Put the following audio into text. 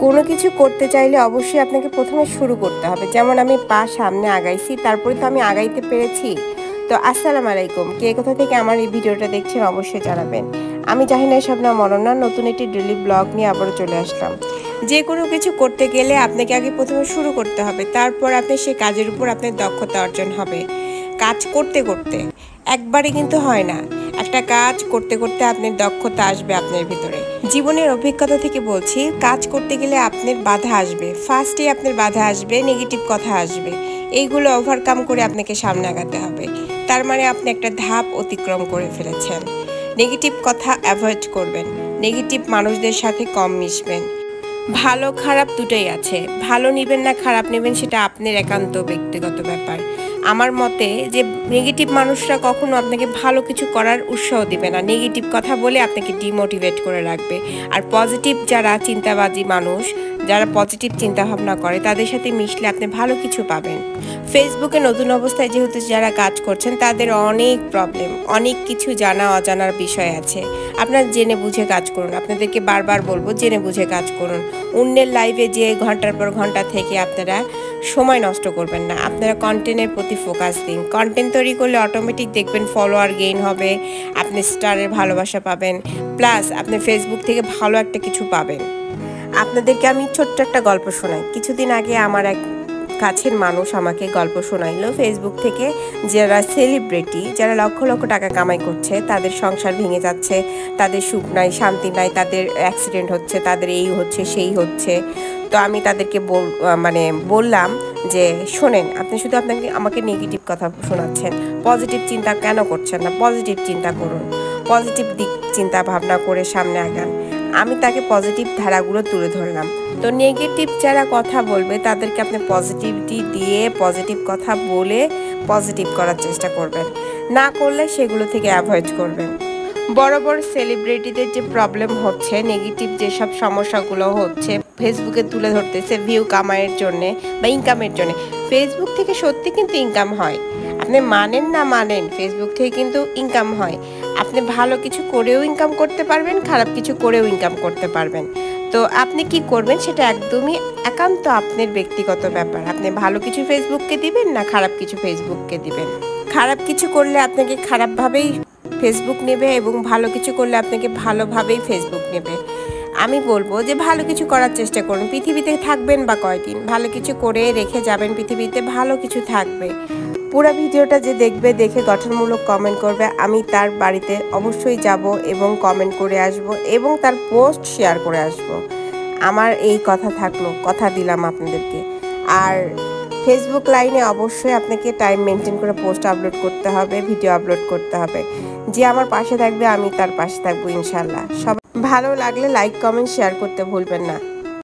কোনো কিছু করতে চাইলে অবশ্যই আপনাকে প্রথমে শুরু করতে হবে। যেমন আমি পা সামনে আগাইছি, তারপরে তো আমি আগাইতে পেরেছি। তো আসসালামু আলাইকুম, কে কোথা থেকে আমার এই ভিডিওটা দেখছেন অবশ্যই জানাবেন। আমি জাহিনা শবনম অনন্যা নতুন একটি ডেইলি ব্লগ নিয়ে আবারও চলে আসলাম। যে কোনো কিছু করতে গেলে আপনাকে আগে প্রথমে শুরু করতে হবে, তারপর আপনি সেই কাজের উপর আপনার দক্ষতা অর্জন হবে। কাজ করতে করতে একবারে কিন্তু হয় না, একটা কাজ করতে করতে আপনার দক্ষতা আসবে আপনার ভিতরে। জীবনের অভিজ্ঞতা থেকে বলছি, কাজ করতে গেলে আপনার বাধা আসবে, ফার্স্টে আপনার বাধা আসবে, নেগেটিভ কথা আসবে। এইগুলো ওভারকাম করে আপনাকে সামনে আগাতে হবে। তার মানে আপনি একটা ধাপ অতিক্রম করে ফেলেছেন। নেগেটিভ কথা অ্যাভয়েড করবেন, নেগেটিভ মানুষদের সাথে কম মিশবেন। ভালো খারাপ দুটোই আছে, ভালো নেবেন না খারাপ নেবেন সেটা আপনার একান্ত ব্যক্তিগত ব্যাপার। আমার মতে যে নেগেটিভ মানুষরা কখনো আপনাকে ভালো কিছু করার উৎসাহ দিবে না, নেগেটিভ কথা বলে আপনাকে ডিমোটিভেট করে রাখবে। আর পজিটিভ যারা চিন্তাবাদী মানুষ, যারা পজিটিভ চিন্তাভাবনা করে, তাদের সাথে মিশলে আপনি ভালো কিছু পাবেন। ফেসবুকে নতুন অবস্থায় যেহেতু যারা কাজ করছেন তাদের অনেক প্রবলেম, অনেক কিছু জানা অজানার বিষয় আছে। আপনারা জেনে বুঝে কাজ করুন, আপনাদেরকে বারবার বলবো জেনে বুঝে কাজ করুন। অন্যের লাইভে যে ঘন্টার পর ঘন্টা থেকে আপনারা সময় নষ্ট করবেন না, আপনারা কন্টেন্টের প্রতি ফোকাস দিন। কন্টেন্ট তৈরি করলে অটোমেটিক দেখবেন ফলোয়ার গেইন হবে, আপনি স্টারের ভালোবাসা পাবেন, প্লাস আপনি ফেসবুক থেকে ভালো একটা কিছু পাবেন। আপনাদেরকে আমি ছোট্ট একটা গল্প শোনাই। কিছুদিন আগে আমার এক কাছের মানুষ আমাকে গল্প শোনাইলো ফেসবুক থেকে, যারা সেলিব্রিটি, যারা লক্ষ লক্ষ টাকা কামাই করছে, তাদের সংসার ভেঙে যাচ্ছে, তাদের সুখ নাই, শান্তি নাই, তাদের অ্যাক্সিডেন্ট হচ্ছে, তাদের এই হচ্ছে সেই হচ্ছে। তো আমি তাদেরকে বললাম যে শোনেন, আপনি শুধু আমাকে নেগেটিভ কথা শোনাচ্ছেন, পজিটিভ চিন্তা কেন করছেন না? পজিটিভ চিন্তা করুন, পজিটিভ দিক চিন্তা ভাবনা করে সামনে আগান। আমি তাকে পজিটিভ ধারাগুলো তুলে ধরলাম। তো নেগেটিভ যারা কথা বলবে তাদেরকে আপনি পজিটিভিটি দিয়ে, পজিটিভ কথা বলে পজিটিভ করার চেষ্টা করবেন, না করলে সেগুলো থেকে অ্যাভয়েড করবেন। বড় বড় সেলিব্রিটিদের যে প্রবলেম হচ্ছে, নেগেটিভ যেসব সমস্যাগুলো হচ্ছে, ফেসবুকে তুলে ধরতেছে ভিউ কামাইয়ের জন্যে বা ইনকামের জন্যে। ফেসবুক থেকে সত্যি কিন্তু ইনকাম হয়, আপনি মানেন না মানেন, ফেসবুক থেকে কিন্তু ইনকাম হয়। আপনি ভালো কিছু করেও ইনকাম করতে পারবেন, খারাপ কিছু করেও ইনকাম করতে পারবেন। তো আপনি কি করবেন সেটা একদমই একান্ত আপনার ব্যক্তিগত ব্যাপার। আপনি ভালো কিছু ফেসবুককে দিবেন না খারাপ কিছু ফেসবুককে দিবেন। খারাপ কিছু করলে আপনাকে খারাপভাবেই ফেসবুক নেবে, এবং ভালো কিছু করলে আপনাকে ভালোভাবেই ফেসবুক নেবে। আমি বলবো যে ভালো কিছু করার চেষ্টা করুন। পৃথিবীতে থাকবেন বা কয়দিন, ভালো কিছু করে রেখে যাবেন, পৃথিবীতে ভালো কিছু থাকবে। পুরো ভিডিওটা যে দেখবে, দেখে গঠনমূলক কমেন্ট করবে, আমি তার বাড়িতে অবশ্যই যাব এবং কমেন্ট করে আসব এবং তার পোস্ট শেয়ার করে আসব। আমার এই কথা থাকলো, কথা দিলাম আপনাদেরকে। আর ফেসবুক লাইনে অবশ্যই আপনাকে টাইম মেনটেন করে পোস্ট আপলোড করতে হবে, ভিডিও আপলোড করতে হবে। যে আমার পাশে থাকবে আমি তার পাশে থাকবো ইনশাল্লাহ। সব ভালো লাগলে লাইক কমেন্ট শেয়ার করতে ভুলবেন না।